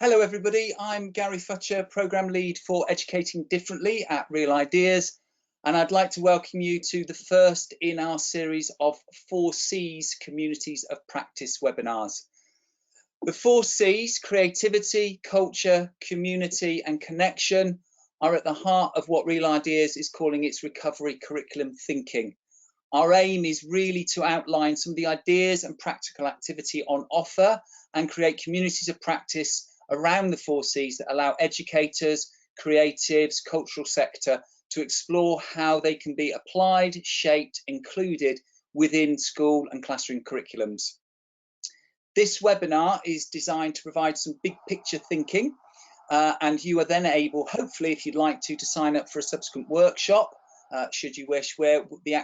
Hello everybody, I'm Gary Futcher, Programme Lead for Educating Differently at Real Ideas, and I'd like to welcome you to the first in our series of 4Cs Communities of Practice webinars. The 4Cs, creativity, culture, community and connection, are at the heart of what Real Ideas is calling its recovery curriculum thinking. Our aim is really to outline some of the ideas and practical activity on offer and create communities of practice around the 4Cs that allow educators, creatives, cultural sector to explore how they can be applied, shaped, included within school and classroom curriculums. This webinar is designed to provide some big picture thinking, and you are then able, hopefully, if you'd like to sign up for a subsequent workshop, should you wish, where the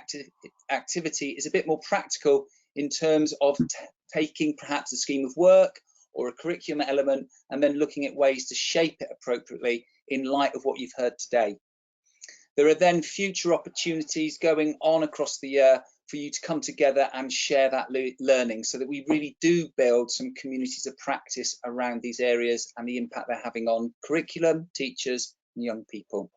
activity is a bit more practical in terms of taking perhaps a scheme of work or a curriculum element and then looking at ways to shape it appropriately in light of what you've heard today. There are then future opportunities going on across the year for you to come together and share that learning so that we really do build some communities of practice around these areas and the impact they're having on curriculum, teachers and young people.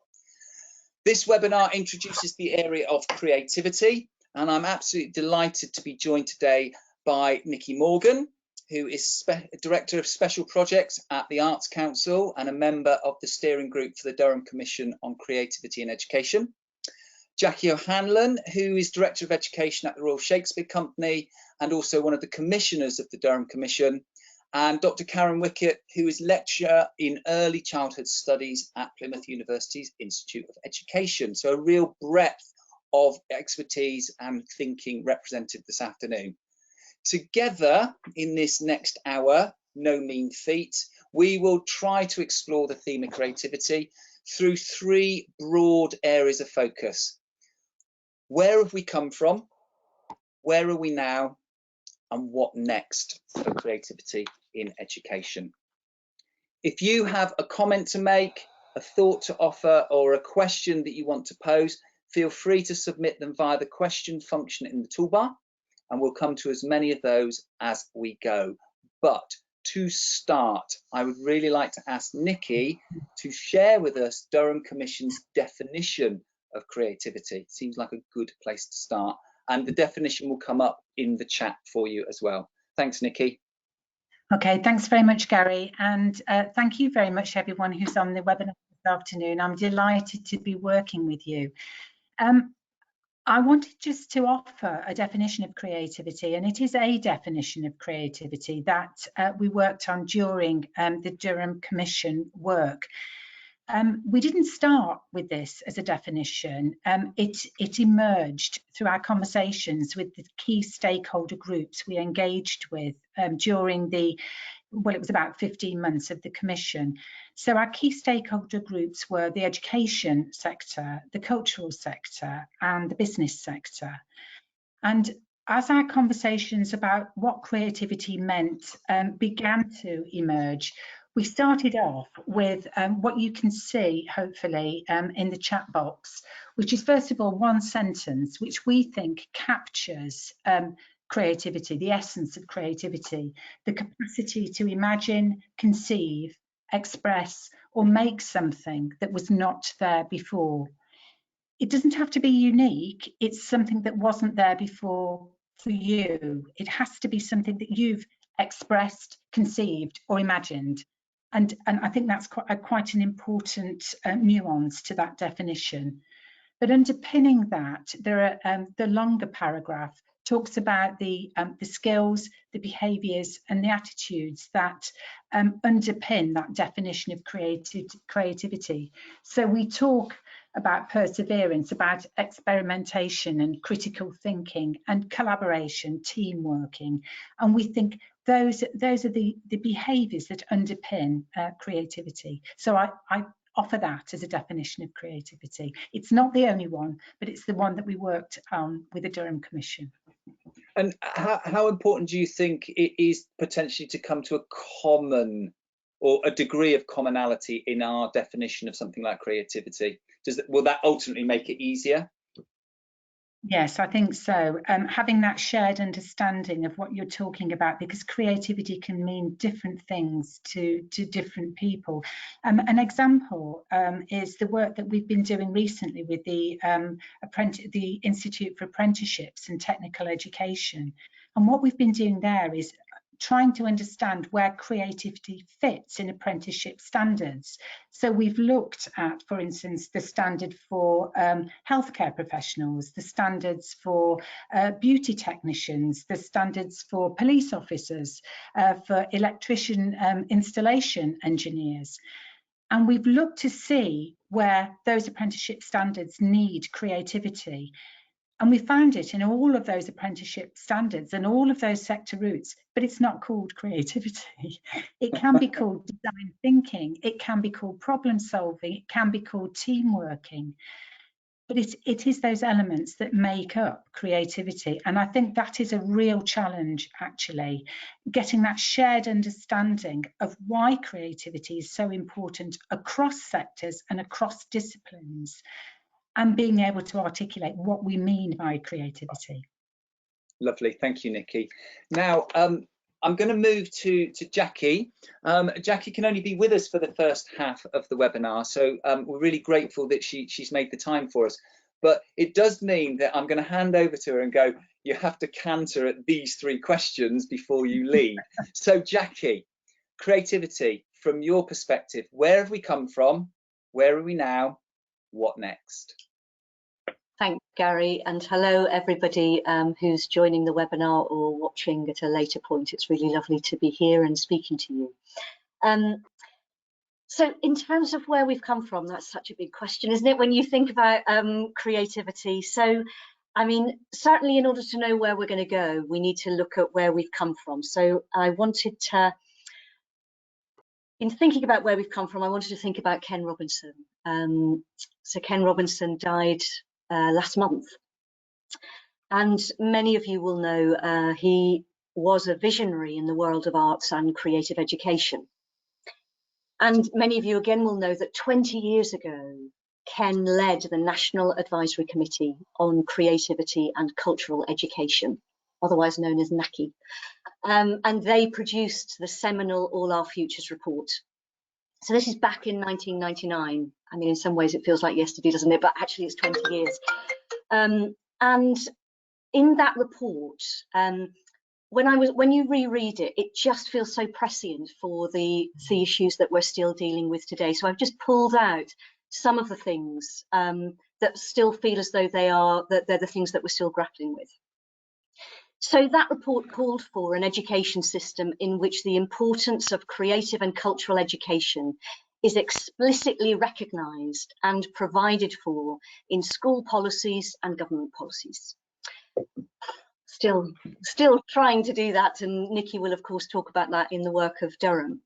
This webinar introduces the area of creativity, and I'm absolutely delighted to be joined today by Nicky Morgan, who is Director of Special Projects at the Arts Council and a member of the steering group for the Durham Commission on Creativity in Education. Jacqui O'Hanlon, who is Director of Education at the Royal Shakespeare Company and also one of the commissioners of the Durham Commission, and Dr. Karen Wickett, who is Lecturer in Early Childhood Studies at Plymouth University's Institute of Education. So a real breadth of expertise and thinking represented this afternoon. Together in this next hour, no mean feat, we will try to explore the theme of creativity through three broad areas of focus. Where have we come from? Where are we now? And what next for creativity in education? If you have a comment to make, a thought to offer, or a question that you want to pose, feel free to submit them via the question function in the toolbar, and we'll come to as many of those as we go. But to start, I would really like to ask Nicky to share with us Durham Commission's definition of creativity. Seems like a good place to start, and the definition will come up in the chat for you as well. Thanks, Nicky. Okay, thanks very much, Gary, and thank you very much everyone who's on the webinar this afternoon. I'm delighted to be working with you. I wanted just to offer a definition of creativity, and it is a definition of creativity that we worked on during the Durham Commission work. We didn't start with this as a definition. It emerged through our conversations with the key stakeholder groups we engaged with during the, well, it was about 15 months of the Commission. So our key stakeholder groups were the education sector, the cultural sector and the business sector. And as our conversations about what creativity meant began to emerge, we started off with what you can see, hopefully, in the chat box, which is, first of all, one sentence, which we think captures creativity, the essence of creativity, the capacity to imagine, conceive, express, or make something that was not there before. It doesn't have to be unique. It's something that wasn't there before for you. It has to be something that you've expressed, conceived, or imagined. And I think that's quite an important nuance to that definition. But underpinning that, there are the longer paragraph talks about the skills, the behaviours and the attitudes that underpin that definition of creativity. So we talk about perseverance, about experimentation and critical thinking and collaboration, team working, and we think those are the behaviours that underpin creativity. So I offer that as a definition of creativity. It's not the only one, but it's the one that we worked on with the Durham Commission. And how important do you think it is potentially to come to a common or a degree of commonality in our definition of something like creativity? Will that ultimately make it easier? Yes, I think so. Having that shared understanding of what you're talking about, because creativity can mean different things to different people. An example is the work that we've been doing recently with the Institute for Apprenticeships and Technical Education. And what we've been doing there is trying to understand where creativity fits in apprenticeship standards. So we've looked at, for instance, the standard for healthcare professionals, the standards for beauty technicians, the standards for police officers, for electrician installation engineers. And we've looked to see where those apprenticeship standards need creativity. And we found it in all of those apprenticeship standards and all of those sector routes, but it's not called creativity. It can be called design thinking, it can be called problem solving, it can be called team working. But it is those elements that make up creativity. And I think that is a real challenge, actually, getting that shared understanding of why creativity is so important across sectors and across disciplines, and being able to articulate what we mean by creativity. Lovely, thank you, Nicky. Now, I'm going to move to Jacqui. Jacqui can only be with us for the first half of the webinar, so we're really grateful that she's made the time for us. But it does mean that I'm going to hand over to her and go, you have to canter at these 3 questions before you leave. So Jacqui, creativity, from your perspective, where have we come from? Where are we now? What next? Thanks, Gary, and hello everybody who's joining the webinar or watching at a later point. It's really lovely to be here and speaking to you. So in terms of where we've come from, that's such a big question, isn't it, when you think about creativity? So, I mean, certainly in order to know where we're going to go, we need to look at where we've come from. So I wanted to, in thinking about where we've come from, I wanted to think about Ken Robinson. So Ken Robinson died last month, and many of you will know he was a visionary in the world of arts and creative education. And many of you again will know that 20 years ago, Ken led the National Advisory Committee on Creativity and Cultural Education, otherwise known as Nicky. And they produced the seminal All Our Futures report. So this is back in 1999. I mean, in some ways it feels like yesterday, doesn't it? But actually it's 20 years. And in that report, when you reread it, it just feels so prescient for the issues that we're still dealing with today. So I've just pulled out some of the things that still feel as though they're the things that we're still grappling with. So that report called for an education system in which the importance of creative and cultural education is explicitly recognised and provided for in school policies and government policies. Still trying to do that, and Nicky will of course talk about that in the work of Durham.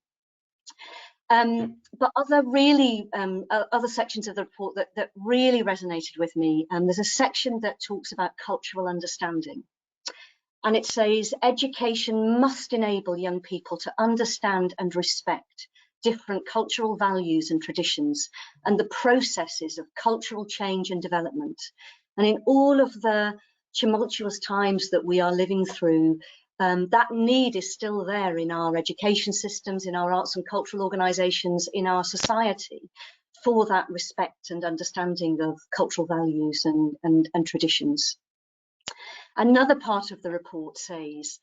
But other sections of the report that really resonated with me, there's a section that talks about cultural understanding. And it says, education must enable young people to understand and respect different cultural values and traditions and the processes of cultural change and development. And in all of the tumultuous times that we are living through, that need is still there in our education systems, in our arts and cultural organisations, in our society, for that respect and understanding of cultural values and traditions. Another part of the report says,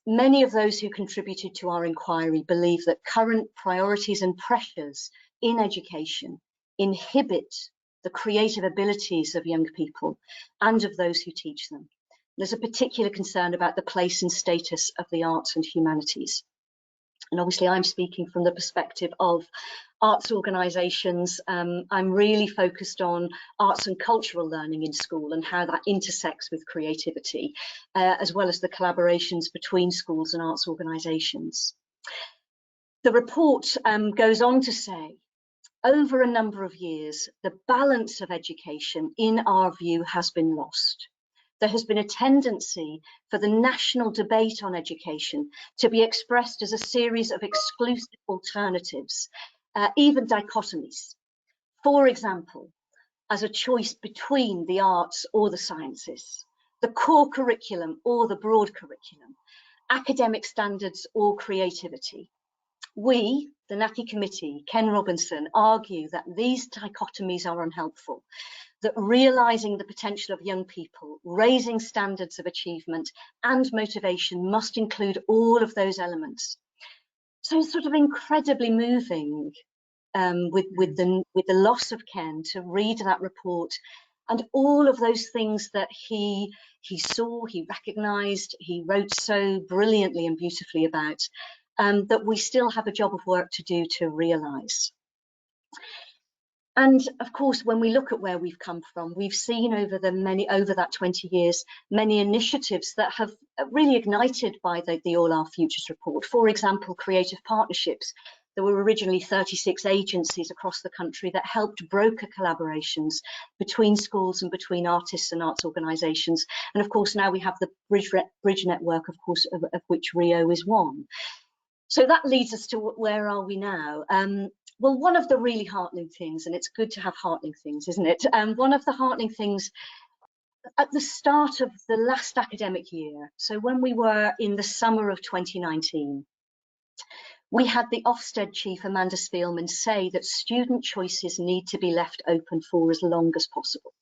many of those who contributed to our inquiry believe that current priorities and pressures in education inhibit the creative abilities of young people and of those who teach them. There's a particular concern about the place and status of the arts and humanities. And obviously I'm speaking from the perspective of arts organisations. I'm really focused on arts and cultural learning in school and how that intersects with creativity, as well as the collaborations between schools and arts organisations. The report goes on to say, over a number of years, the balance of education, in our view, has been lost. There has been a tendency for the national debate on education to be expressed as a series of exclusive alternatives, even dichotomies. For example, as a choice between the arts or the sciences, the core curriculum or the broad curriculum, academic standards or creativity. We, the Nicky Committee, Ken Robinson, argue that these dichotomies are unhelpful, that realising the potential of young people, raising standards of achievement and motivation must include all of those elements. So it's sort of incredibly moving with the loss of Ken to read that report and all of those things that he saw, he recognised, he wrote so brilliantly and beautifully about, that we still have a job of work to do to realise. And of course, when we look at where we've come from, we've seen over that 20 years, many initiatives that have really ignited by the All Our Futures report. For example, creative partnerships. There were originally 36 agencies across the country that helped broker collaborations between schools and between artists and arts organisations. And of course, now we have the bridge network, of course, of which Rio is one. So that leads us to where are we now? Well, one of the really heartening things, and it's good to have heartening things, isn't it? One of the heartening things at the start of the last academic year, so when we were in the summer of 2019, we had the Ofsted chief, Amanda Spielman, say that student choices need to be left open for as long as possible.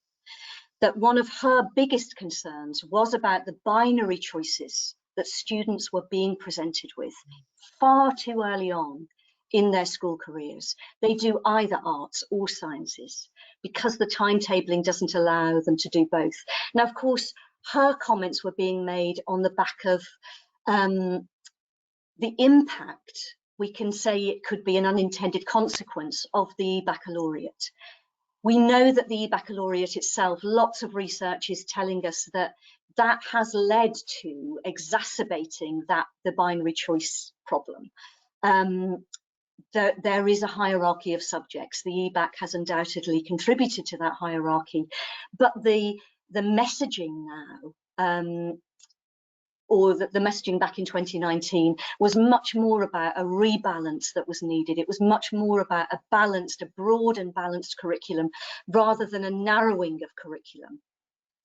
That one of her biggest concerns was about the binary choices that students were being presented with far too early on in their school careers. They do either arts or sciences because the timetabling doesn't allow them to do both. Now, of course, her comments were being made on the back of the impact, we can say it could be an unintended consequence of the baccalaureate. We know that the baccalaureate itself, lots of research is telling us that that has led to exacerbating the binary choice problem. There is a hierarchy of subjects. The EBAC has undoubtedly contributed to that hierarchy, but the messaging now, or the messaging back in 2019 was much more about a rebalance that was needed. It was much more about a broad and balanced curriculum rather than a narrowing of curriculum.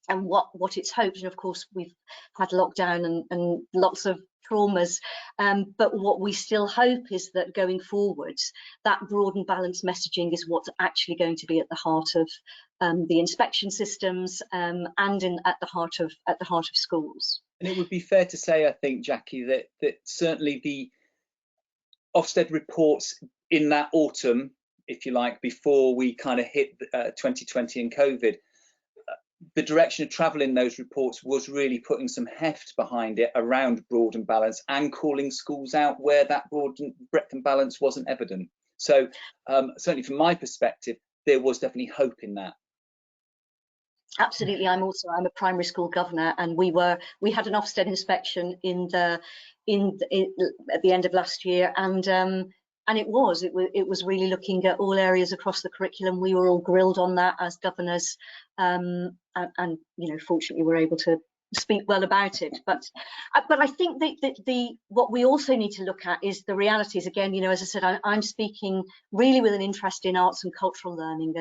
And what it's hoped, and of course we've had lockdown and lots of traumas, but what we still hope is that going forwards, that broad and balanced messaging is what's actually going to be at the heart of the inspection systems and at the heart of schools. And it would be fair to say, I think, Jacqui, that certainly the Ofsted reports in that autumn, if you like, before we kind of hit 2020 and COVID, the direction of travel in those reports was really putting some heft behind it around broad and balance and calling schools out where that breadth and balance wasn't evident. So certainly from my perspective, there was definitely hope in that. Absolutely. I'm a primary school governor, and we had an Ofsted inspection at the end of last year, and it was really looking at all areas across the curriculum. We were all grilled on that as governors, and you know, fortunately we're able to speak well about it. But I think that what we also need to look at is the realities. Again, you know, as I said, I'm speaking really with an interest in arts and cultural learning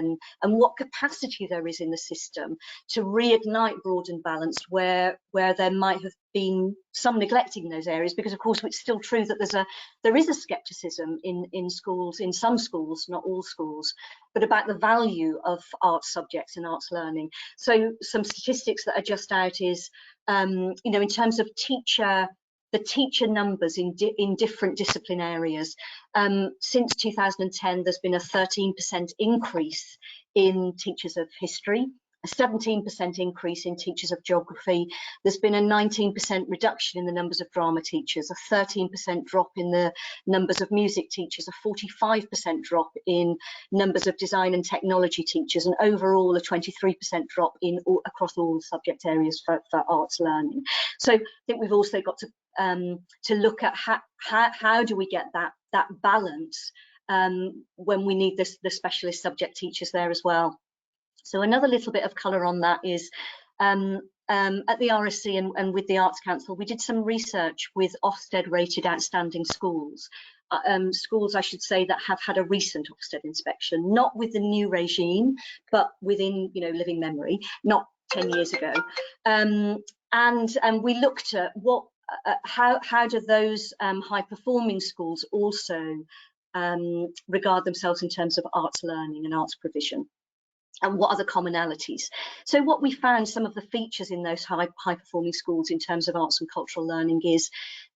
and what capacity there is in the system to reignite broad and balanced where there might have been some neglecting those areas, because of course it's still true that there is a skepticism in schools, in some schools, not all schools, but about the value of arts subjects and arts learning. So some statistics that are just out is, you know, in terms of the teacher numbers in different discipline areas, since 2010 there's been a 13% increase in teachers of history, a 17% increase in teachers of geography. There's been a 19% reduction in the numbers of drama teachers, a 13% drop in the numbers of music teachers, a 45% drop in numbers of design and technology teachers, and overall a 23% drop across all subject areas for arts learning. So I think we've also got to look at how do we get that balance when we need the specialist subject teachers there as well. So another little bit of colour on that is at the RSC and with the Arts Council, we did some research with Ofsted rated outstanding schools. schools, I should say, that have had a recent Ofsted inspection, not with the new regime, but within, you know, living memory, not 10 years ago. And we looked at what, how do those high-performing schools also regard themselves in terms of arts learning and arts provision, and what are the commonalities. So what we found, some of the features in those high-performing schools in terms of arts and cultural learning, is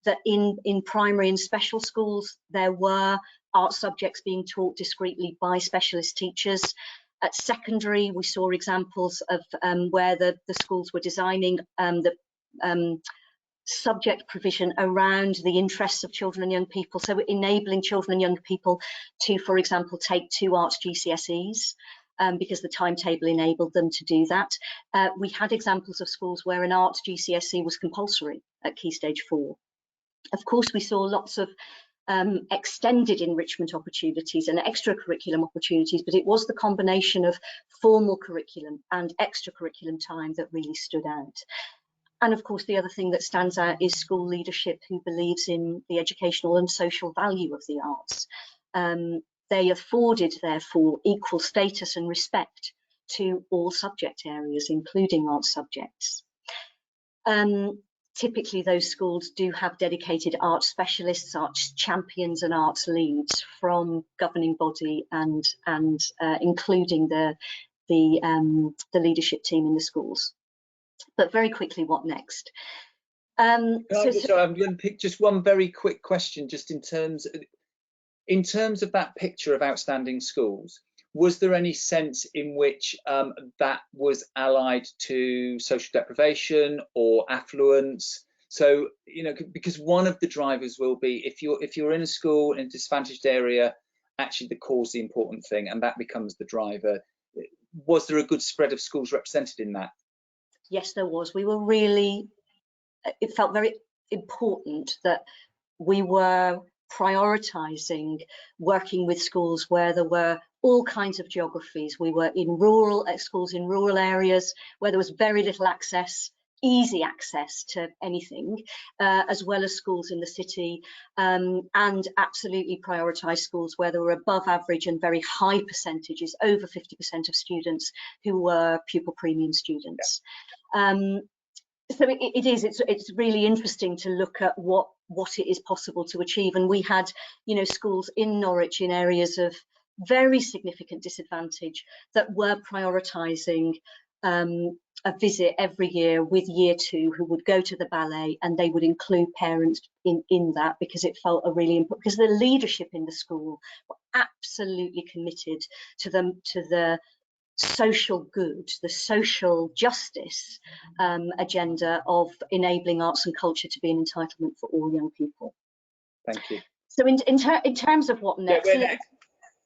that in primary and special schools, there were art subjects being taught discreetly by specialist teachers. At secondary, we saw examples of where the schools were designing the subject provision around the interests of children and young people, so enabling children and young people to, for example, take 2 arts GCSEs because the timetable enabled them to do that. We had examples of schools where an arts GCSE was compulsory at Key Stage 4. Of course, we saw lots of extended enrichment opportunities and extracurriculum opportunities, but it was the combination of formal curriculum and extracurriculum time that really stood out. And of course, the other thing that stands out is school leadership who believes in the educational and social value of the arts. They afforded, therefore, equal status and respect to all subject areas, including arts subjects. Typically, those schools do have dedicated arts specialists, arts champions and arts leads from governing body and including the leadership team in the schools. But very quickly, what next? I'm going to pick just one very quick question, just in terms of that picture of outstanding schools. Was there any sense in which that was allied to social deprivation or affluence? So, you know, because one of the drivers will be if you're in a school in a disadvantaged area, actually the core is the important thing, and that becomes the driver. Was there a good spread of schools represented in that? Yes, there was. We were really, it felt very important that we were prioritising working with schools where there were all kinds of geographies. We were in rural schools in rural areas where there was very little access, easy access to anything, as well as schools in the city, and absolutely prioritised schools where there were above average and very high percentages, over 50% of students who were pupil premium students. So it's really interesting to look at what it is possible to achieve. And we had, you know, schools in Norwich in areas of very significant disadvantage that were prioritising a visit every year with year 2 who would go to the ballet, and they would include parents in that, because it felt a really important, because the leadership in the school were absolutely committed to the social good, the social justice agenda of enabling arts and culture to be an entitlement for all young people. Thank you. So in terms of what next?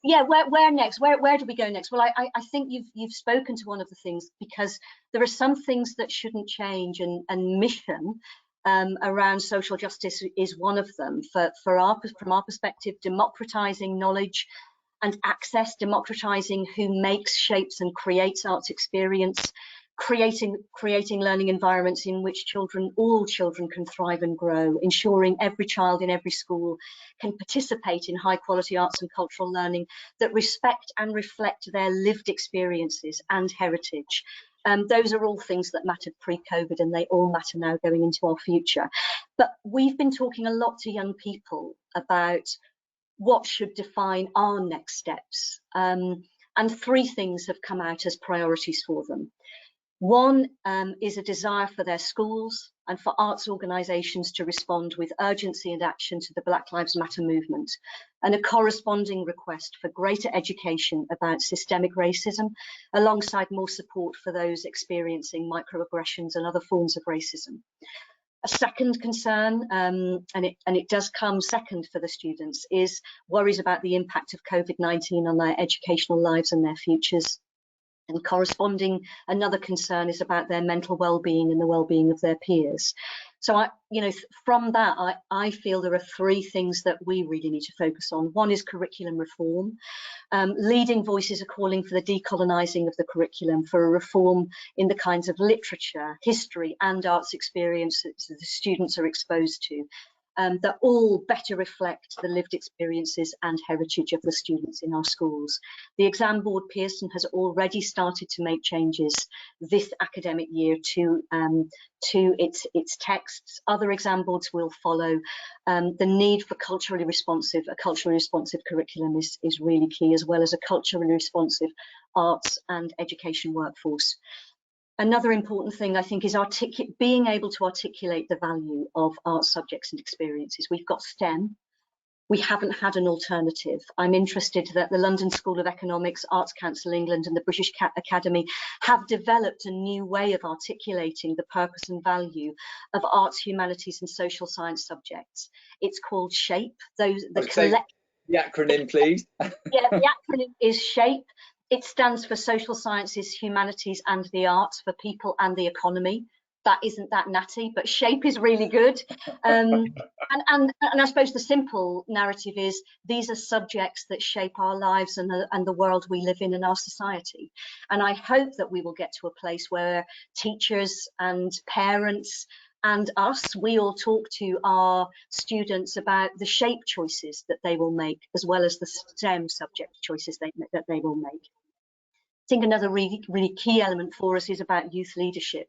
Yeah, where next? Where do we go next? Well, I think you've spoken to one of the things, because there are some things that shouldn't change, and mission around social justice is one of them. From our perspective, democratising knowledge and access, democratising who makes, shapes and creates arts experience, creating learning environments in which all children can thrive and grow, ensuring every child in every school can participate in high quality arts and cultural learning that respect and reflect their lived experiences and heritage. Those are all things that mattered pre-COVID, and they all matter now going into our future. But we've been talking a lot to young people about what should define our next steps. And 3 things have come out as priorities for them. One is a desire for their schools and for arts organisations to respond with urgency and action to the Black Lives Matter movement, and a corresponding request for greater education about systemic racism, alongside more support for those experiencing microaggressions and other forms of racism. A second concern, and it does come second for the students, is worries about the impact of COVID-19 on their educational lives and their futures. And corresponding, another concern is about their mental well-being and the well-being of their peers. So from that, I feel there are 3 things that we really need to focus on. One is curriculum reform. Leading voices are calling for the decolonising of the curriculum, for a reform in the kinds of literature, history and arts experiences that the students are exposed to. that all better reflect the lived experiences and heritage of the students in our schools. The exam board Pearson has already started to make changes this academic year to its texts. Other exam boards will follow. The need for a culturally responsive curriculum is really key, as well as a culturally responsive arts and education workforce. Another important thing, I think, is being able to articulate the value of art subjects and experiences. We've got STEM. We haven't had an alternative. I'm interested that the London School of Economics, Arts Council England and the British Academy have developed a new way of articulating the purpose and value of arts, humanities and social science subjects. It's called SHAPE. The acronym, please. Yeah, the acronym is SHAPE. It stands for Social Sciences, Humanities and the Arts, for People and the Economy. That isn't that natty, but SHAPE is really good. And I suppose the simple narrative is these are subjects that shape our lives and the world we live in our society. And I hope that we will get to a place where teachers and parents and us, we all talk to our students about the shape choices that they will make, as well as the STEM subject choices that they will make. I think another really key element for us is about youth leadership.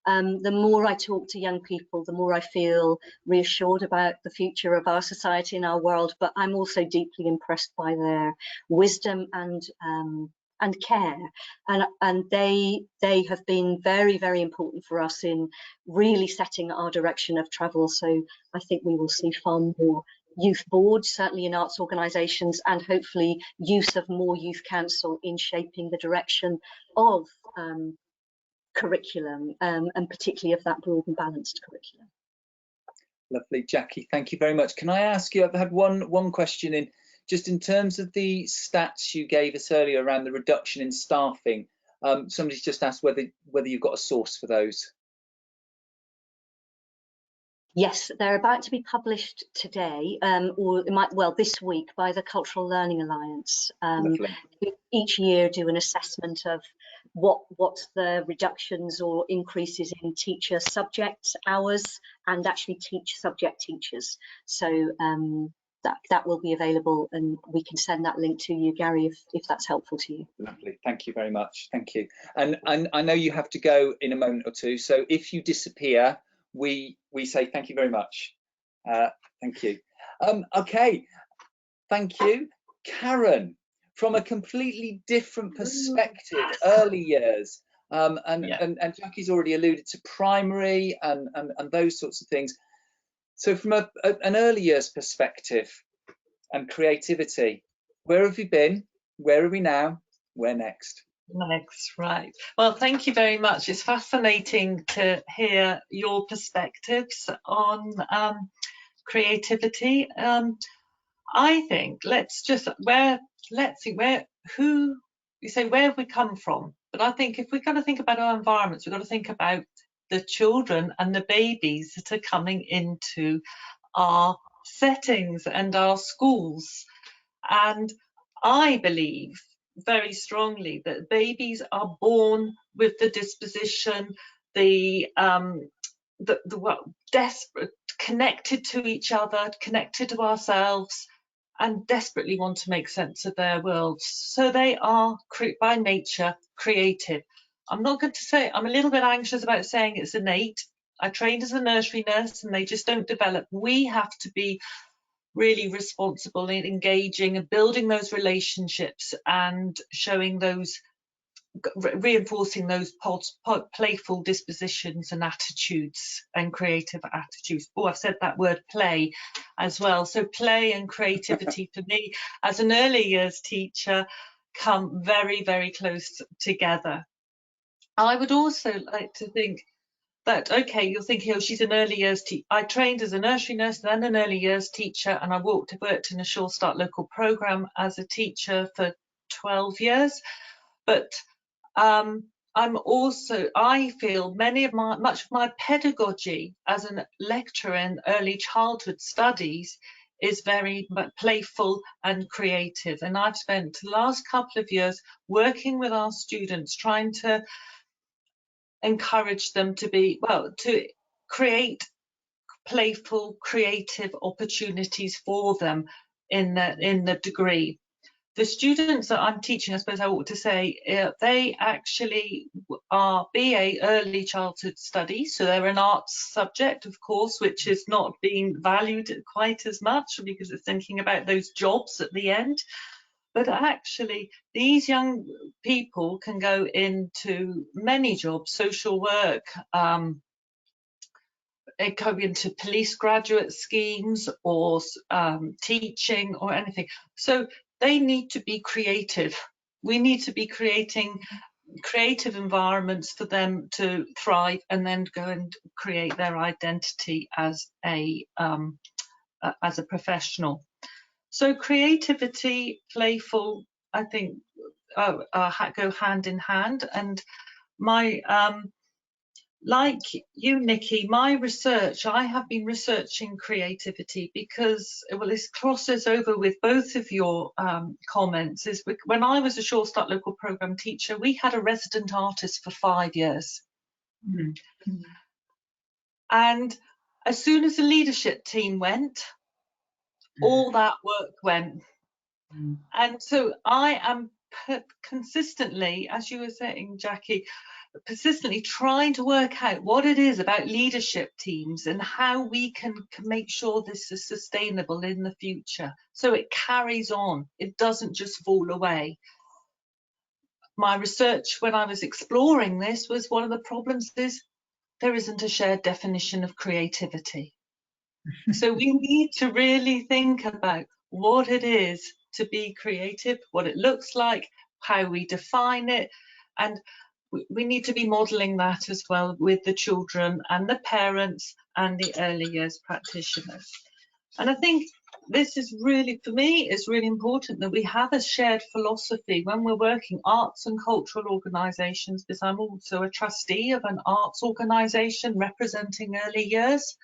The more I talk to young people, the more I feel reassured about the future of our society and our world, but I'm also deeply impressed by their wisdom and care. And they have been very, very important for us in really setting our direction of travel. So I think we will see far more youth boards, certainly in arts organisations, and hopefully use of more youth council in shaping the direction of curriculum, and particularly of that broad and balanced curriculum. Lovely, Jacqui, thank you very much. Can I ask you, I've had one question in, just in terms of the stats you gave us earlier around the reduction in staffing. Somebody's just asked whether you've got a source for those. Yes, they're about to be published today, or it might this week, by the Cultural Learning Alliance. Each year do an assessment of what the reductions or increases in teacher subject hours and actually subject teachers. So that will be available, and we can send that link to you, Gary, if that's helpful to you. Lovely, thank you very much, thank you. And I know you have to go in a moment or two, so if you disappear, we say thank you very much. Thank you. Okay, thank you. Karen, from a completely different perspective, early years, and Jacqui's already alluded to primary and those sorts of things. So from an early years perspective and creativity, where have you been? Where are we now? Where next? Next, right. Well, thank you very much. It's fascinating to hear your perspectives on creativity. I think let's see where have we come from. But I think if we're going to think about our environments, we've got to think about the children and the babies that are coming into our settings and our schools. And I believe very strongly that babies are born with the disposition, desperate, connected to each other, connected to ourselves, and desperately want to make sense of their worlds. So they are by nature creative. I'm not going to say, I'm a little bit anxious about saying it's innate. I trained as a nursery nurse and they just don't develop. We have to be really responsible in engaging and building those relationships and showing those, reinforcing those playful dispositions and attitudes and creative attitudes. Oh, I've said that word play as well. So play and creativity for me as an early years teacher come very, very close together. I would also like to think that, okay, you're thinking, oh, she's an early years teacher. I trained as a nursery nurse, then an early years teacher, and I worked in a Sure Start local programme as a teacher for 12 years. But I feel much of my pedagogy as a lecturer in early childhood studies is very playful and creative. And I've spent the last couple of years working with our students, trying to encourage them to create playful, creative opportunities for them in the degree. The students that I'm teaching, I suppose I ought to say, they actually are BA Early Childhood Studies, so they're an arts subject, of course, which is not being valued quite as much because it's thinking about those jobs at the end. But actually, these young people can go into many jobs, social work, it could be into police graduate schemes or teaching or anything. So they need to be creative. We need to be creating creative environments for them to thrive and then go and create their identity as a professional. So creativity, playful, I think go hand in hand. And my like you, Nicky, my research, I have been researching creativity because, well, this crosses over with both of your comments. Is when I was a Sure Start local programme teacher, we had a resident artist for 5 years. Mm-hmm. And as soon as the leadership team went, all that work went. Mm-hmm. And so I am consistently, as you were saying, Jacqui, persistently trying to work out what it is about leadership teams and how we can make sure this is sustainable in the future, so it carries on, it doesn't just fall away. My research when I was exploring this was one of the problems is there isn't a shared definition of creativity. So we need to really think about what it is to be creative, what it looks like, how we define it, and we need to be modelling that as well with the children and the parents and the early years practitioners. And I think this is really, for me, it's really important that we have a shared philosophy when we're working arts and cultural organisations, because I'm also a trustee of an arts organisation representing early years.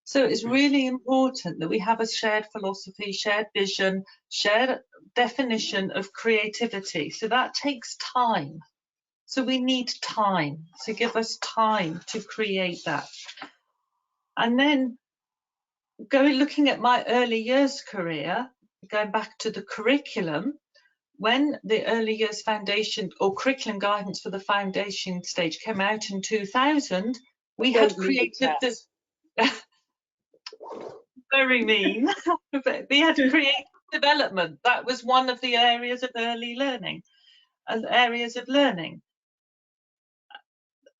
So it's really important that we have a shared philosophy, shared vision, shared definition of creativity. So that takes time. So we need time to give us time to create that. And then looking at my early years career, going back to the curriculum, when the early years foundation or curriculum guidance for the foundation stage came out in 2000, we had created this. Very mean. We had creative development. That was one of the areas of early learning,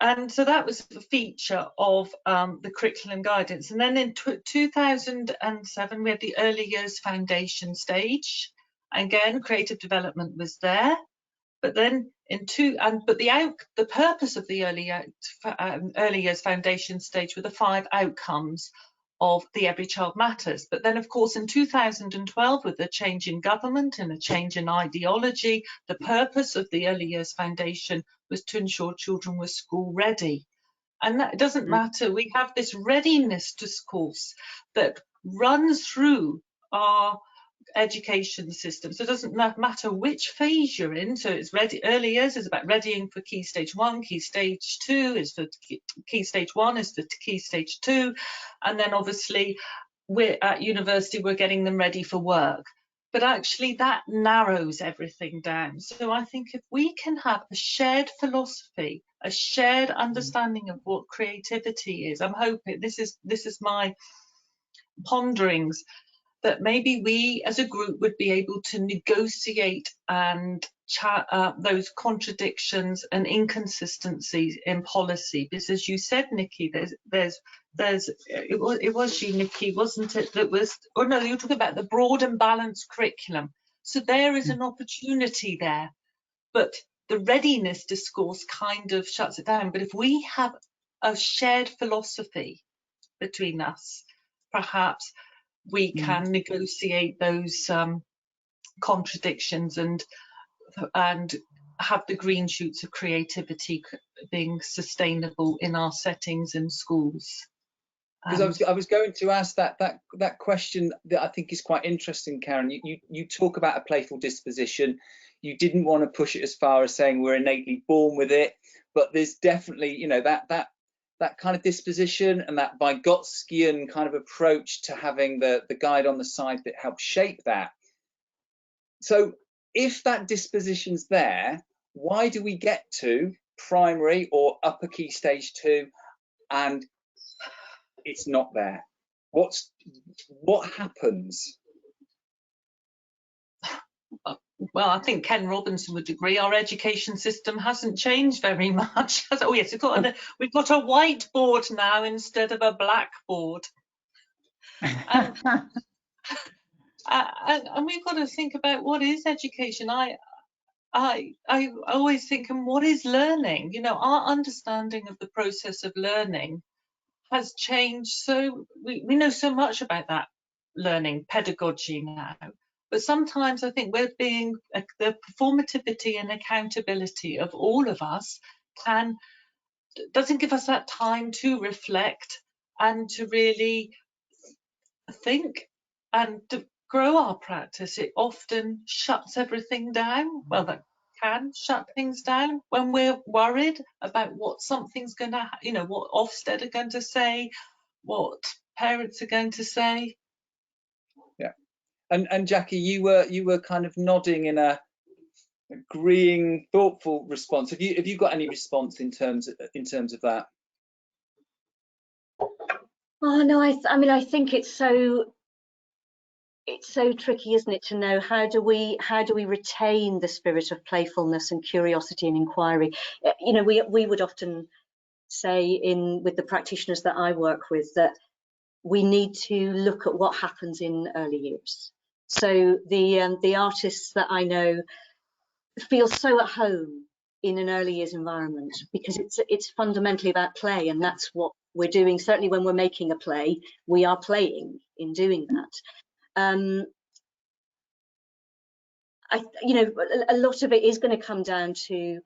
And so that was a feature of the curriculum guidance. And then in 2007, we had the early years foundation stage. Again, creative development was there. But then the purpose of the early years foundation stage were the 5 outcomes of the Every Child Matters. But then, of course, in 2012, with a change in government and a change in ideology, the purpose of the Early Years Foundation was to ensure children were school ready. And that, it doesn't matter, we have this readiness discourse that runs through our education system. So it doesn't matter which phase you're in. So it's early years is about readying for Key Stage 1, Key Stage 2 is for Key Stage 1 is for Key Stage 2, and then obviously we're at university, we're getting them ready for work. But actually that narrows everything down. So I think if we can have a shared philosophy, a shared understanding of what creativity is, I'm hoping this is my ponderings, that maybe we as a group would be able to negotiate and chat those contradictions and inconsistencies in policy. Because as you said, Nicky, it was you, Nicky, wasn't it, that was, oh no, you were talking about the broad and balanced curriculum. So there is an opportunity there, but the readiness discourse kind of shuts it down. But if we have a shared philosophy between us, perhaps we can negotiate those contradictions and have the green shoots of creativity being sustainable in our settings in schools. Because I was going to ask that question that I think is quite interesting, Karen. You talk about a playful disposition. You didn't want to push it as far as saying we're innately born with it, but there's definitely, you know, that that kind of disposition and that Vygotskian kind of approach to having the guide on the side that helps shape that. So if that disposition's there, why do we get to primary or upper key stage 2 and it's not there? What happens? Well, I think Ken Robinson would agree. Our education system hasn't changed very much. Oh yes, we've got a whiteboard now instead of a blackboard, and we've got to think about what is education. I always think, and what is learning? You know, our understanding of the process of learning has changed. So we know so much about that learning pedagogy now. But sometimes I think we're being the performativity and accountability of all of us doesn't give us that time to reflect and to really think and to grow our practice. It often shuts everything down. Well, that can shut things down when we're worried about what something's going to, you know, what Ofsted are going to say, what parents are going to say. Yeah. And Jacqui, you were kind of nodding in a agreeing, thoughtful response. Have you got any response in terms of that? Oh no, I mean, I think it's so tricky, isn't it, to know how do we retain the spirit of playfulness and curiosity and inquiry. You know, we would often say with the practitioners that I work with that we need to look at what happens in early years. So the artists that I know feel so at home in an early years environment because it's fundamentally about play, and that's what we're doing. Certainly when we're making a play, we are playing in doing that. You know, a lot of it is going to come down to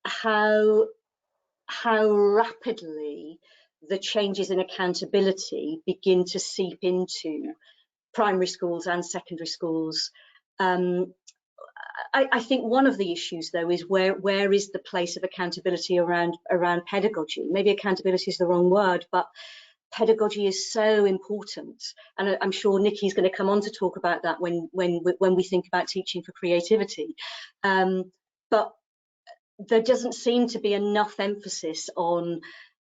how rapidly the changes in accountability begin to seep into primary schools and secondary schools. I think one of the issues, though, is where is the place of accountability around pedagogy? Maybe accountability is the wrong word, but pedagogy is so important, and I'm sure Nicky's going to come on to talk about that when we think about teaching for creativity. But there doesn't seem to be enough emphasis on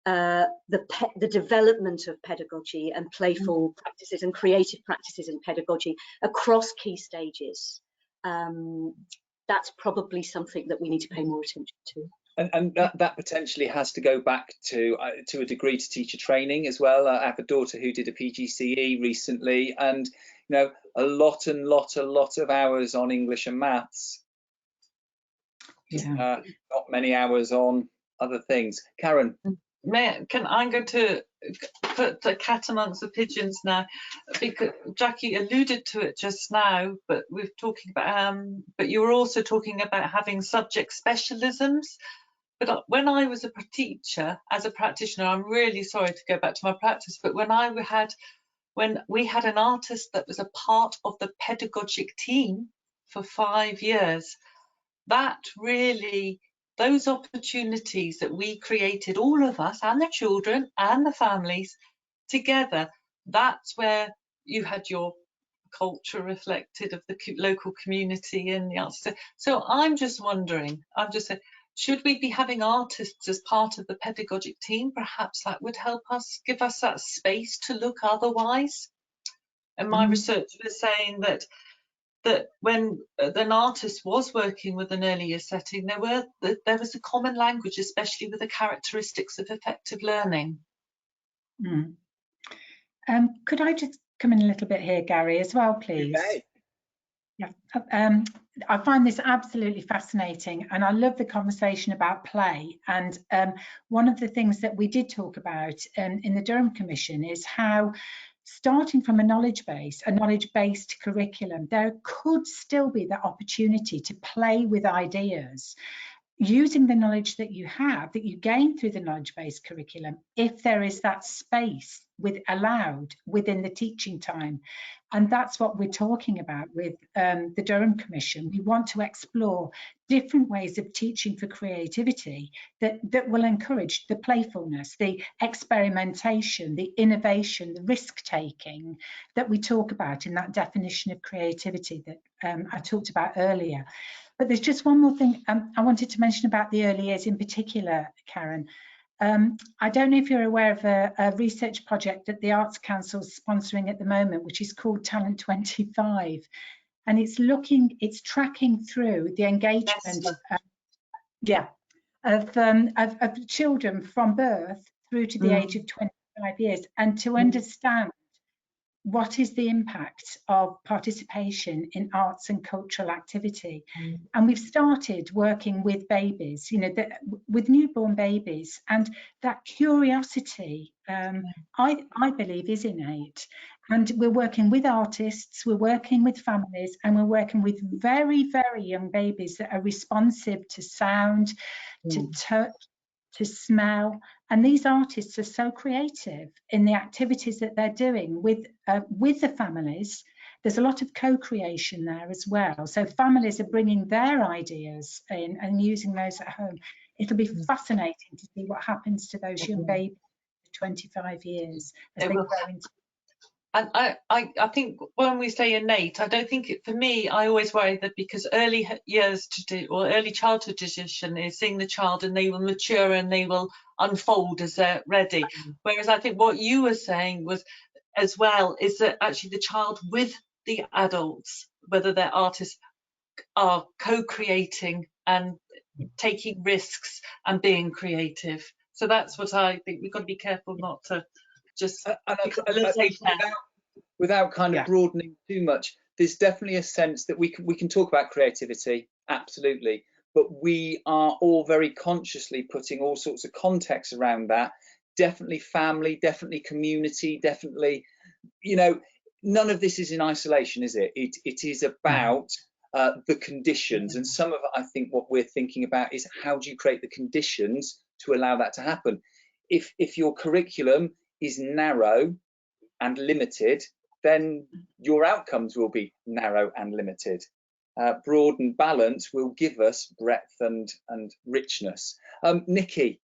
the development of pedagogy and playful practices and creative practices in pedagogy across key stages. That's probably something that we need to pay more attention to. And that potentially has to go back to a degree to teacher training as well. I have a daughter who did a PGCE recently, and you know, a lot of hours on English and maths. Yeah. Not many hours on other things. Karen. I'm going to put the cat amongst the pigeons now, because Jacqui alluded to it just now, but we're talking about but you were also talking about having subject specialisms. But when I was a teacher, as a practitioner, I'm really sorry to go back to my practice, but when we had an artist that was a part of the pedagogic team for 5 years, that really, those opportunities that we created, all of us and the children and the families together, that's where you had your culture reflected of the local community and the arts. So I'm just wondering, should we be having artists as part of the pedagogic team? Perhaps that would help us, give us that space to look otherwise. And my research was saying that when an artist was working with an earlier setting, there was a common language, especially with the characteristics of effective learning. Could I just come in a little bit here, Gary, as well, please? Okay. Yeah. I find this absolutely fascinating, and I love the conversation about play. And one of the things that we did talk about in the Durham Commission is how, starting from a knowledge-based curriculum, there could still be that opportunity to play with ideas using the knowledge that you have, that you gain through the knowledge-based curriculum, if there is that space allowed within the teaching time. And that's what we're talking about with the Durham Commission. We want to explore different ways of teaching for creativity that will encourage the playfulness, the experimentation, the innovation, the risk-taking that we talk about in that definition of creativity that I talked about earlier. But there's just one more thing I wanted to mention about the early years in particular, Karen. I don't know if you're aware of a research project that the Arts Council is sponsoring at the moment, which is called Talent 25. And it's tracking through the engagement of children from birth through to the age of 25 years, and to understand what is the impact of participation in arts and cultural activity. And we've started working with babies, with newborn babies, and that curiosity, I believe, is innate. And we're working with artists, we're working with families, and we're working with very, very young babies that are responsive to sound, to touch, to smell. And these artists are so creative in the activities that they're doing with the families. There's a lot of co-creation there as well. So families are bringing their ideas in and using those at home. It'll be fascinating to see what happens to those young babies for 25 years as they grow into. And I think when we say innate, I don't think for me, I always worry that because early years early childhood tradition is seeing the child and they will mature and they will unfold as they're ready. Whereas I think what you were saying was as well is that actually the child with the adults, whether they're artists, are co-creating and taking risks and being creative. So that's what I think we've got to be careful not to just without kind of broadening too much. There's definitely a sense that we can talk about creativity, absolutely, but we are all very consciously putting all sorts of context around that. Definitely family, definitely community, definitely, none of this is in isolation, is it? It is about the conditions, and some of it, I think what we're thinking about is how do you create the conditions to allow that to happen. If your curriculum is narrow and limited, then your outcomes will be narrow and limited. Broad and balance will give us breadth and richness. Nicky,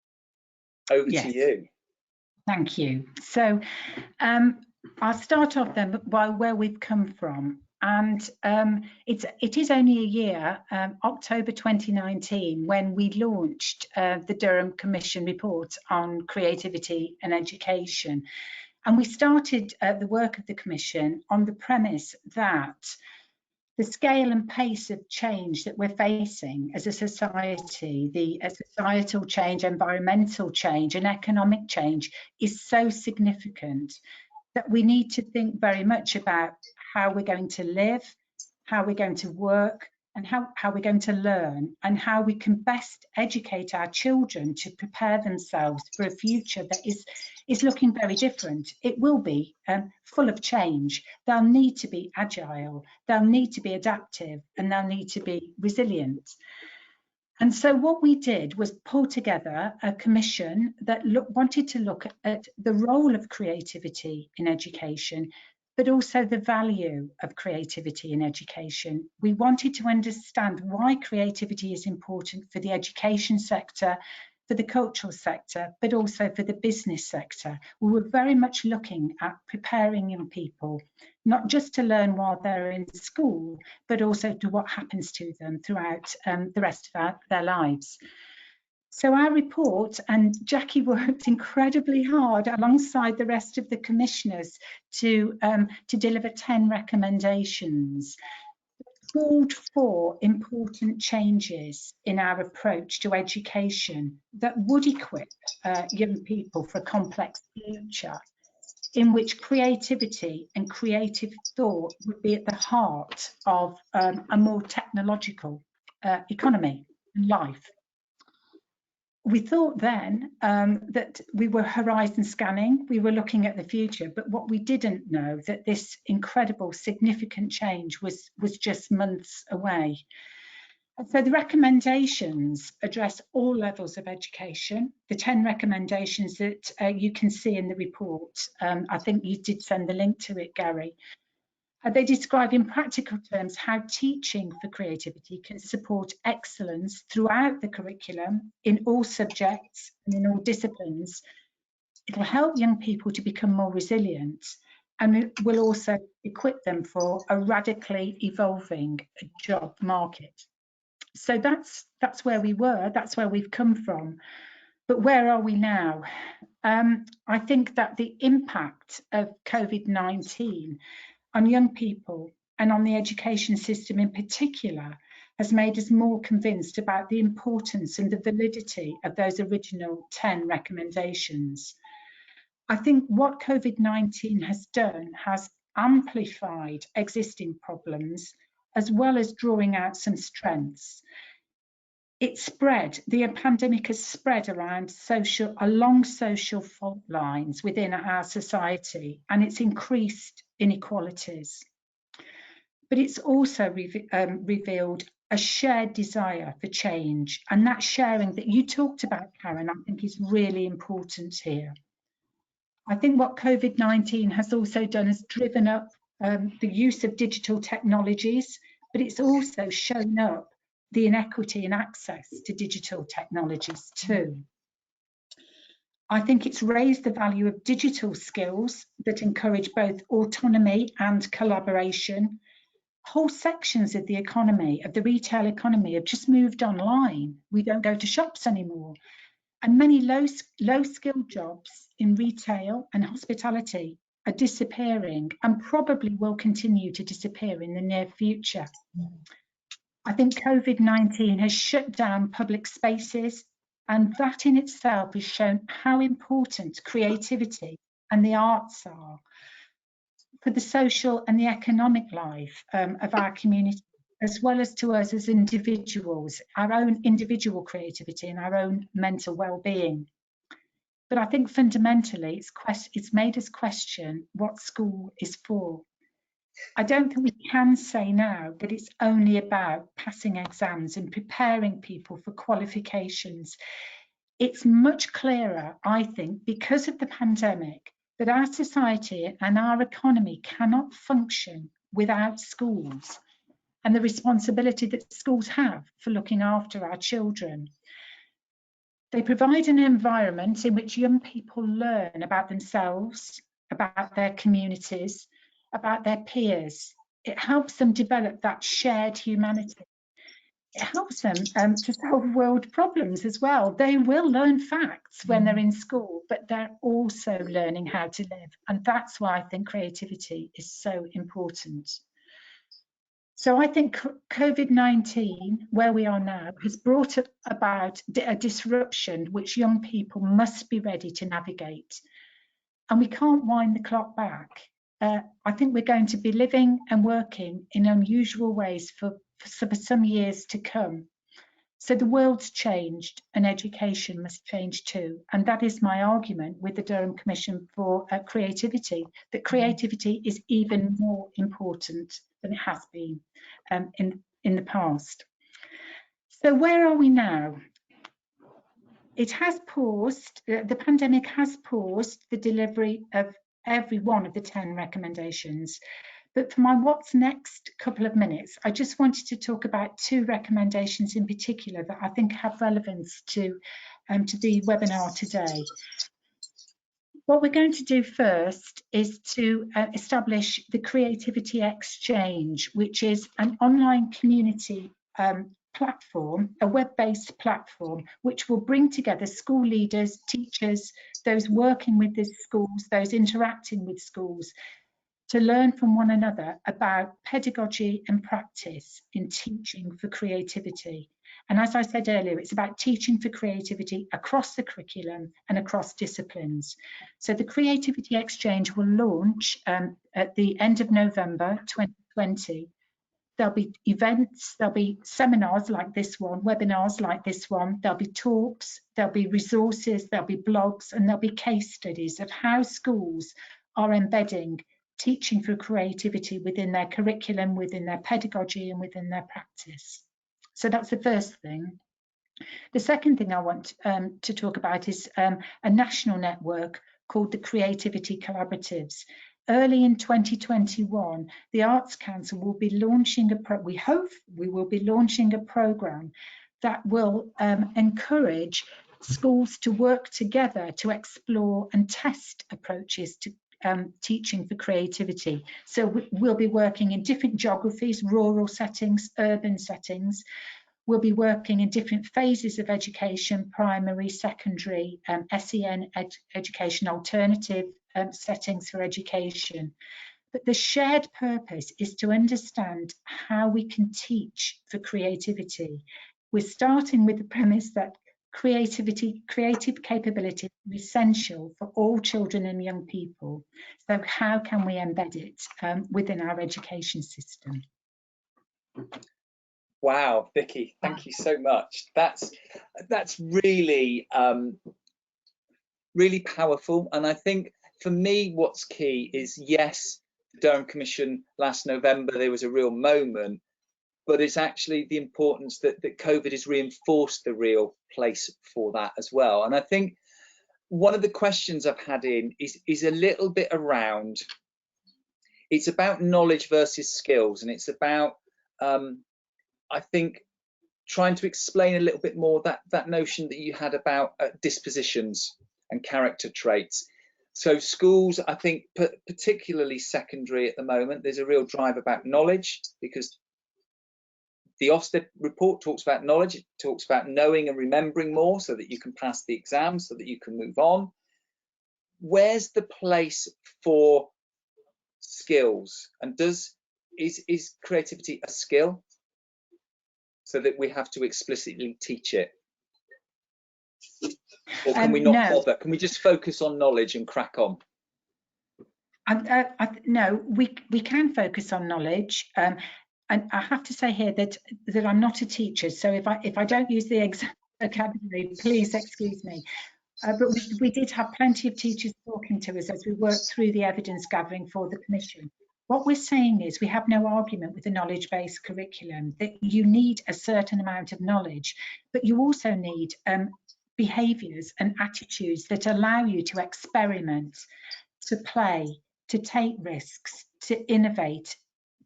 over to you. Thank you. So I'll start off then by where we've come from. And it is only a year, October 2019, when we launched the Durham Commission report on creativity and education. And we started the work of the Commission on the premise that the scale and pace of change that we're facing as a society, the societal change, environmental change, and economic change is so significant that we need to think very much about how we're going to live, how we're going to work, and how we're going to learn, and how we can best educate our children to prepare themselves for a future that is looking very different. It will be full of change. They'll need to be agile, they'll need to be adaptive, and they'll need to be resilient. And so what we did was pull together a commission that wanted to look at the role of creativity in education, but also the value of creativity in education. We wanted to understand why creativity is important for the education sector, for the cultural sector, but also for the business sector. We were very much looking at preparing young people, not just to learn while they're in school, but also to what happens to them throughout the rest of their lives. So our report, and Jacqui worked incredibly hard alongside the rest of the commissioners to deliver 10 recommendations, called for important changes in our approach to education that would equip young people for a complex future, in which creativity and creative thought would be at the heart of a more technological economy and life. We thought then that we were horizon scanning, we were looking at the future, but what we didn't know that this incredible, significant change was just months away. So the recommendations address all levels of education. The 10 recommendations that you can see in the report, I think you did send the link to it, Gary. They describe in practical terms how teaching for creativity can support excellence throughout the curriculum in all subjects and in all disciplines. It will help young people to become more resilient, and it will also equip them for a radically evolving job market. So that's where we were, that's where we've come from. But where are we now? I think that the impact of COVID-19 on young people and on the education system in particular has made us more convinced about the importance and the validity of those original 10 recommendations. I think what COVID-19 has done has amplified existing problems as well as drawing out some strengths. It spread, the pandemic has spread along social fault lines within our society, and it's increased inequalities. But it's also revealed a shared desire for change, and that sharing that you talked about, Karen, I think is really important here. I think what COVID-19 has also done is driven up the use of digital technologies, but it's also shown up the inequity in access to digital technologies too. I think it's raised the value of digital skills that encourage both autonomy and collaboration. Whole sections of the economy, of the retail economy, have just moved online. We don't go to shops anymore. And many low-skilled jobs in retail and hospitality are disappearing and probably will continue to disappear in the near future. I think COVID-19 has shut down public spaces, and that in itself has shown how important creativity and the arts are for the social and the economic life of our community, as well as to us as individuals, our own individual creativity and our own mental well-being. But I think fundamentally it's made us question what school is for. I don't think we can say now that it's only about passing exams and preparing people for qualifications. It's much clearer, I think, because of the pandemic, that our society and our economy cannot function without schools and the responsibility that schools have for looking after our children. They provide an environment in which young people learn about themselves, about their communities, about their peers. It helps them develop that shared humanity. It helps them to solve world problems as well. They will learn facts when they're in school, but they're also learning how to live. And that's why I think creativity is so important. So I think COVID-19, where we are now, has brought about a disruption which young people must be ready to navigate. And we can't wind the clock back. I think we're going to be living and working in unusual ways for some years to come. So the world's changed and education must change too. And that is my argument with the Durham Commission for Creativity, that creativity is even more important than it has been in the past. So where are we now? It has paused, the pandemic has paused the delivery of every one of the 10 recommendations. But for my what's next couple of minutes, I just wanted to talk about 2 recommendations in particular that I think have relevance to the webinar today. What we're going to do first is to establish the Creativity Exchange, which is an online community platform, a web-based platform, which will bring together school leaders, teachers, those working with the schools, those interacting with schools, to learn from one another about pedagogy and practice in teaching for creativity. And as I said earlier, it's about teaching for creativity across the curriculum and across disciplines. So the Creativity Exchange will launch at the end of November 2020. There'll be events, there'll be seminars like this one, webinars like this one, there'll be talks, there'll be resources, there'll be blogs, and there'll be case studies of how schools are embedding teaching for creativity within their curriculum, within their pedagogy, and within their practice. So that's the first thing. The second thing I want to talk about is a national network called the Creativity Collaboratives. Early in 2021, the Arts Council will be launching we hope we will be launching a programme that will encourage schools to work together to explore and test approaches to teaching for creativity. So we'll be working in different geographies, rural settings, urban settings. We'll be working in different phases of education, primary, secondary, SEN education, alternative settings for education. But the shared purpose is to understand how we can teach for creativity. We're starting with the premise that creative capability is essential for all children and young people. So how can we embed it within our education system? Wow, Vicky, thank you so much. That's really really powerful. And I think for me, what's key is, yes, the Durham Commission last November, there was a real moment, but it's actually the importance that COVID has reinforced the real place for that as well. And I think one of the questions I've had in is a little bit around, it's about knowledge versus skills, and it's about I think trying to explain a little bit more that notion that you had about dispositions and character traits. So schools, I think, particularly secondary at the moment, there's a real drive about knowledge, because the Ofsted report talks about knowledge. It talks about knowing and remembering more so that you can pass the exam, so that you can move on. Where's the place for skills? And is creativity a skill, so that we have to explicitly teach it? Or can we not bother? Can we just focus on knowledge and crack on? No, we can focus on knowledge. And I have to say here that I'm not a teacher, so if I don't use the exact vocabulary, please excuse me. But we did have plenty of teachers talking to us as we worked through the evidence gathering for the commission. What we're saying is we have no argument with the knowledge-based curriculum, that you need a certain amount of knowledge, but you also need behaviours and attitudes that allow you to experiment, to play, to take risks, to innovate,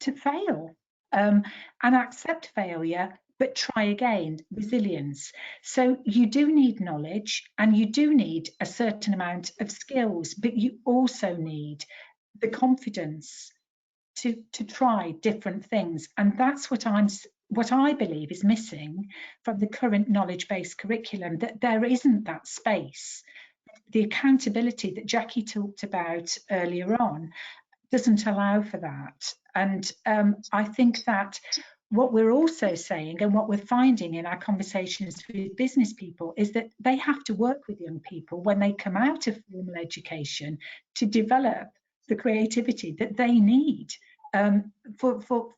to fail, and accept failure, but try again, resilience. So you do need knowledge and you do need a certain amount of skills, but you also need the confidence to try different things. And that's what I believe is missing from the current knowledge-based curriculum, that there isn't that space. The accountability that Jacqui talked about earlier on doesn't allow for that. And I think that what we're also saying, and what we're finding in our conversations with business people, is that they have to work with young people when they come out of formal education to develop the creativity that they need for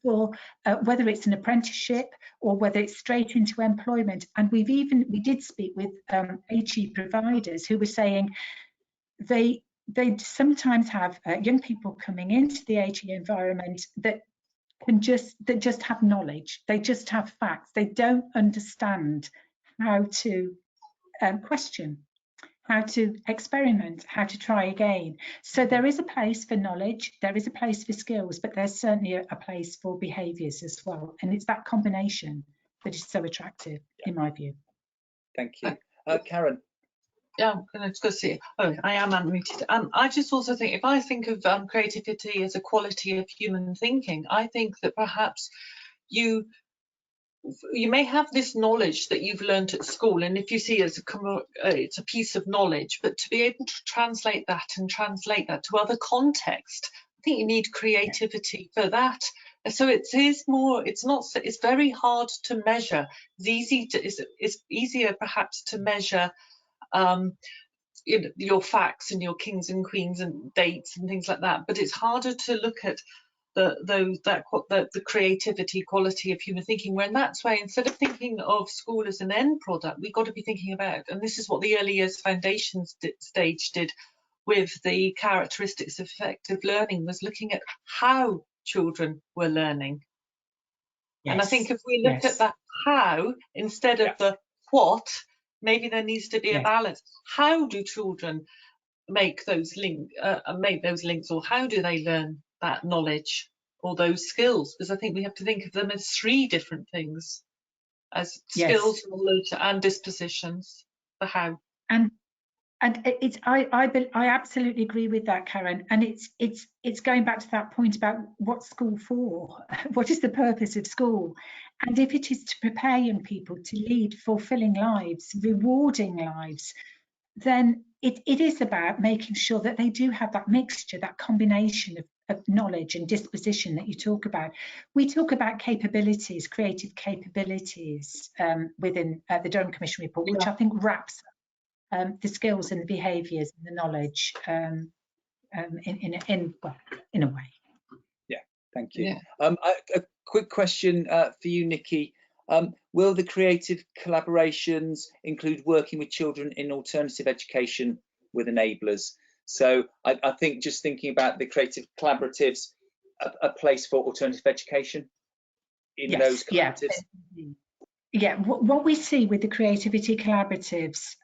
whether it's an apprenticeship or whether it's straight into employment. And we did speak with HE providers who were saying they sometimes have young people coming into the HE environment that just have knowledge, they just have facts, they don't understand how to question, how to experiment, how to try again. So there is a place for knowledge, there is a place for skills, but there's certainly a place for behaviours as well. And it's that combination that is so attractive, in my view. Thank you. Karen. Yeah, it's good to see you. Oh, I am unmuted. I just also think, if I think of creativity as a quality of human thinking, I think that perhaps you may have this knowledge that you've learned at school, and if you see it as it's a piece of knowledge, but to be able to translate that to other contexts, I think you need creativity for that. So it's very hard to measure. It's easier perhaps to measure your facts and your kings and queens and dates and things like that, but it's harder to look at the creativity quality of human thinking, when that's why, instead of thinking of school as an end product, we've got to be thinking about, and this is what the early years foundations stage did with the characteristics of effective learning, was looking at how children were learning. Yes. And I think if we look at that how instead of the what, maybe there needs to be a balance. How do children make those links, or how do they learn that knowledge or those skills? Because I think we have to think of them as three different things, as skills, knowledge, and dispositions. The how. And it's I absolutely agree with that, Karen. And it's going back to that point about what's school for? What is the purpose of school? And if it is to prepare young people to lead fulfilling lives, rewarding lives, then it is about making sure that they do have that mixture, that combination of knowledge and disposition that you talk about. We talk about capabilities, creative capabilities within the Durham Commission report, which I think wraps up the skills and the behaviours and the knowledge in a way. Yeah, thank you. A quick question for you, Nicky. Will the creative collaborations include working with children in alternative education with enablers? So I think just thinking about the creative collaboratives, a place for alternative education in those collaboratives. Yeah, what we see with the creativity collaboratives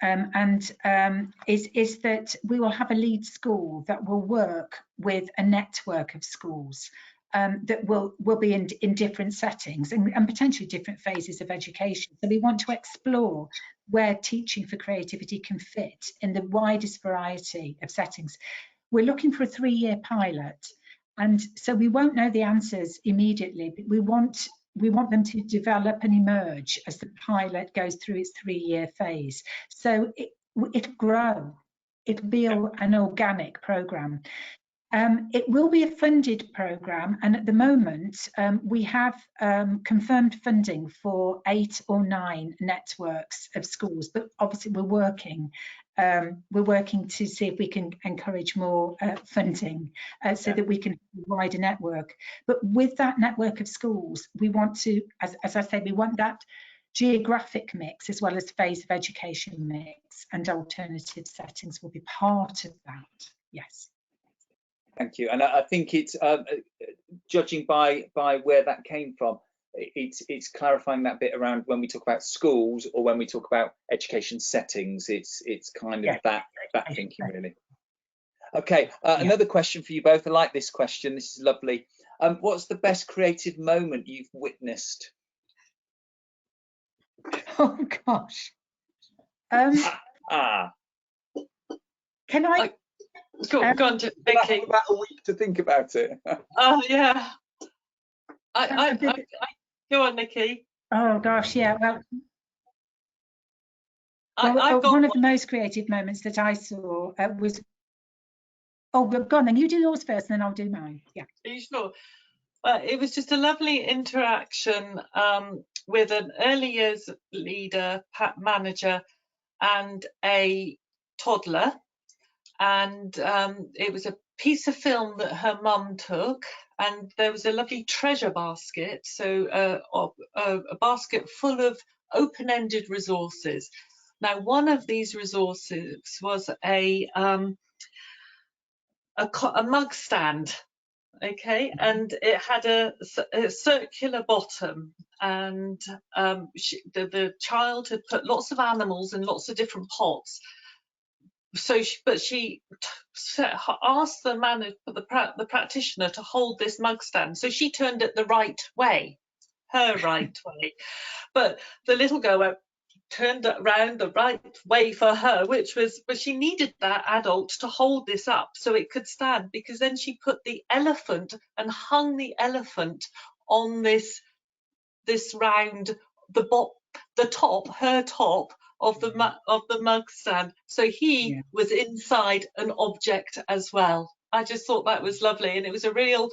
is that we will have a lead school that will work with a network of schools that will be in different settings and potentially different phases of education. So we want to explore where teaching for creativity can fit in the widest variety of settings. We're looking for a 3-year pilot, and so we won't know the answers immediately, but we want them to develop and emerge as the pilot goes through its 3-year phase. So it'll grow. It'll be an organic programme. It will be a funded programme, and at the moment we have confirmed funding for 8 or 9 networks of schools, but obviously we're working to see if we can encourage more funding so that we can have a wider network. But with that network of schools, we want to, as I said, we want that geographic mix as well as phase of education mix, and alternative settings will be part of that. Yes. Thank you. And I think it's judging by where that came from, it's clarifying that bit around when we talk about schools or when we talk about education settings. It's kind of that thinking, really. Okay, another question for you both. I like this question. This is lovely. What's the best creative moment you've witnessed? Oh gosh. Can I? Go on, Nicky. About a week to think about it. Oh yeah. I go on, Nicky. Oh gosh, yeah. Well, one of the most creative moments that I saw was. Oh, go on, then you do yours first, and then I'll do mine. Yeah. Are you sure? It was just a lovely interaction with an early years leader, manager, and a toddler. And it was a piece of film that her mum took, and there was a lovely treasure basket, so a basket full of open-ended resources. Now, one of these resources was a mug stand, okay, and it had a circular bottom, and the child had put lots of animals in lots of different pots. So, she asked the practitioner to hold this mug stand. So she turned it the right way, her right way. But the little girl turned it around the right way for her, but she needed that adult to hold this up so it could stand, because then she put the elephant and hung the elephant on this round, her top of the mug stand, so he was inside an object as well. I just thought that was lovely, and it was a real,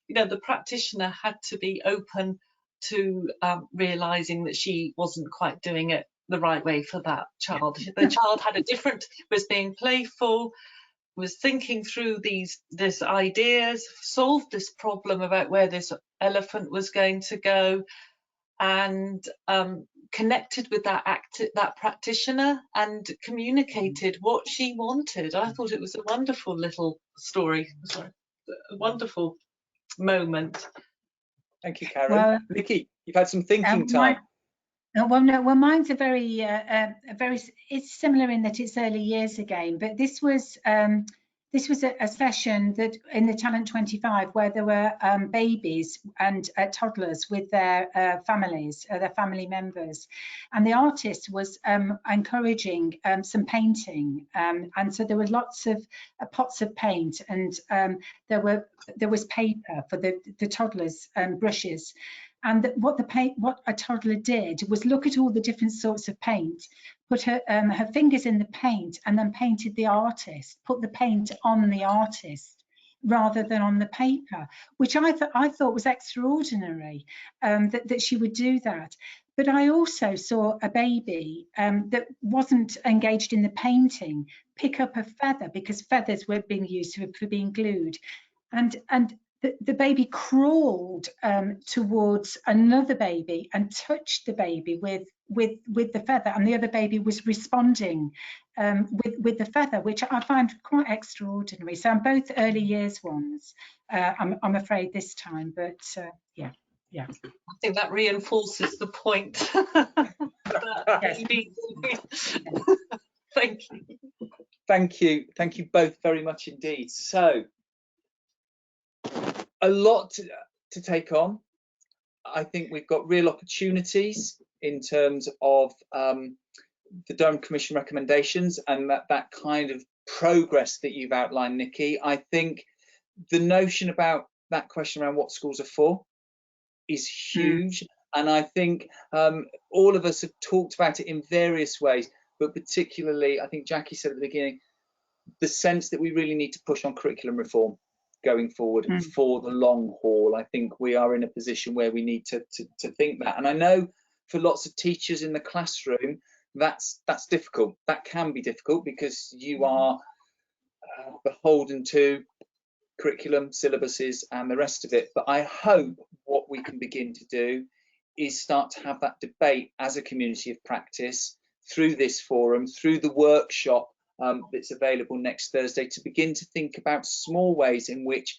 the practitioner had to be open to realizing that she wasn't quite doing it the right way for that child. The child was being playful, was thinking through these ideas, solved this problem about where this elephant was going to go, and connected with that practitioner and communicated what she wanted. I thought it was a wonderful little story. Sorry, a wonderful moment. Thank you, Karen. Well, Nicky, you've had some thinking time. Mine's a very, it's similar in that it's early years again, but this was a session that in the Talent 25 where there were babies and toddlers with their families, their family members, and the artist was encouraging some painting, and so there were lots of pots of paint, and there was paper for the toddlers, brushes. And what a toddler did was look at all the different sorts of paint, put her fingers in the paint, and then painted the artist, put the paint on the artist rather than on the paper, which I thought was extraordinary, that she would do that. But I also saw a baby that wasn't engaged in the painting pick up a feather, because feathers were being used for being glued, and the baby crawled towards another baby and touched the baby with the feather, and the other baby was responding with the feather, which I find quite extraordinary. So I'm both early years ones, I'm afraid this time, but yeah. I think that reinforces the point. Thank you. Thank you both very much indeed. So a lot to take on. I think we've got real opportunities in terms of the Durham Commission recommendations and that kind of progress that you've outlined, Nicky. I think the notion about that question around what schools are for is huge. And I think all of us have talked about it in various ways, but particularly, I think Jacqui said at the beginning, the sense that we really need to push on curriculum reform going forward for the long haul. I think we are in a position where we need to think that. And I know for lots of teachers in the classroom, that's difficult. That can be difficult because you are beholden to curriculum, syllabuses and the rest of it. But I hope what we can begin to do is start to have that debate as a community of practice through this forum, through the workshop that's available next Thursday, to begin to think about small ways in which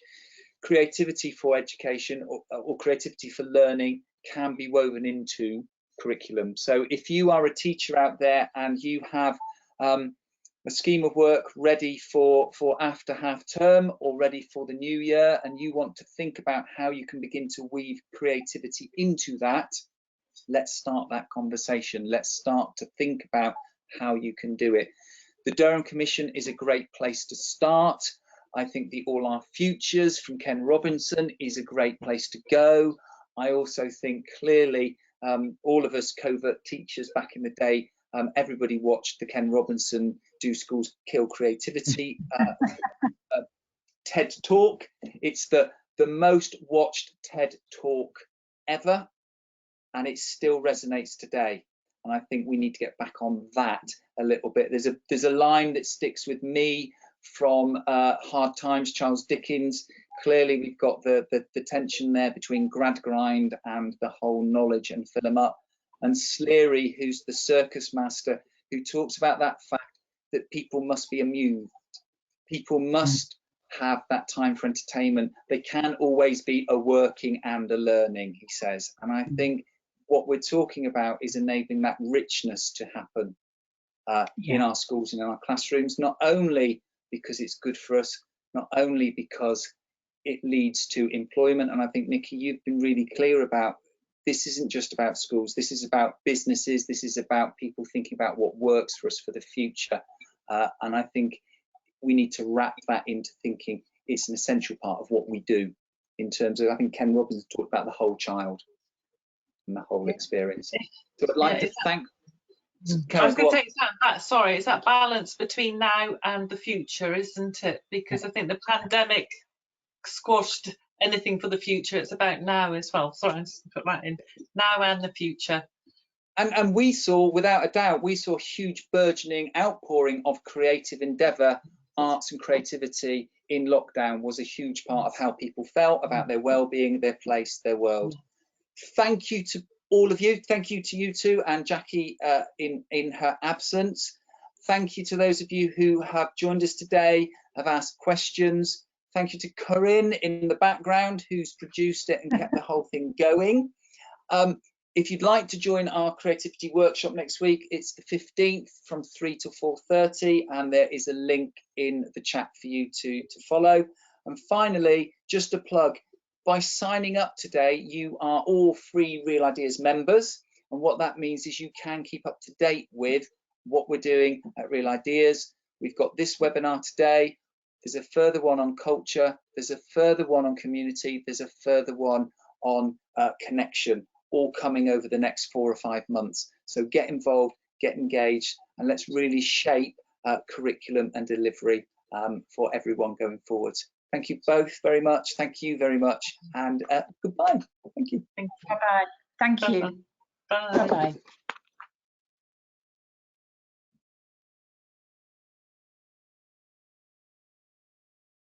creativity for education or creativity for learning can be woven into curriculum. So if you are a teacher out there and you have a scheme of work ready for after half term or ready for the new year, and you want to think about how you can begin to weave creativity into that, let's start that conversation. Let's start to think about how you can do it. The Durham Commission is a great place to start. I think the All Our Futures from Ken Robinson is a great place to go. I also think clearly all of us covert teachers back in the day, everybody watched the Ken Robinson Do Schools Kill Creativity TED Talk. It's the most watched TED Talk ever, and it still resonates today. And I think we need to get back on that a little bit. There's a line that sticks with me from Hard Times, Charles Dickens. Clearly we've got the tension there between Gradgrind and the whole knowledge and fill them up. And Sleary, who's the circus master, who talks about that fact that people must be amused. People must have that time for entertainment. They can't always be a working and a learning, he says. And I think what we're talking about is enabling that richness to happen in our schools and in our classrooms, not only because it's good for us, not only because it leads to employment. And I think, Nicky, you've been really clear about this isn't just about schools, this is about businesses, this is about people thinking about what works for us for the future. And I think we need to wrap that into thinking it's an essential part of what we do in terms of, I think Ken Robinson talked about the whole child and the whole experience. So I'd like to thank. I was going to say, it's that balance between now and the future, isn't it? Because I think the pandemic squashed anything for the future. It's about now as well. Sorry, I'm just going to put that in. Now and the future. And we saw, without a doubt, we saw huge burgeoning outpouring of creative endeavour. Arts and creativity in lockdown was a huge part of how people felt about their well-being, their place, their world. Thank you to all of you. Thank you to you two and Jacqui in her absence. Thank you to those of you who have joined us today, have asked questions. Thank you to Corinne in the background, who's produced it and kept the whole thing going. If you'd like to join our creativity workshop next week, it's the 15th from 3 to 4:30, and there is a link in the chat for you to follow. And finally, just a plug, by signing up today, you are all free Real Ideas members. And what that means is you can keep up to date with what we're doing at Real Ideas. We've got this webinar today. There's a further one on culture. There's a further one on community. There's a further one on connection, all coming over the next 4 or 5 months. So get involved, get engaged, and let's really shape curriculum and delivery for everyone going forward. Thank you both very much. Thank you very much, and goodbye. Thank you. Bye-bye. Thank you. Bye. Bye-bye.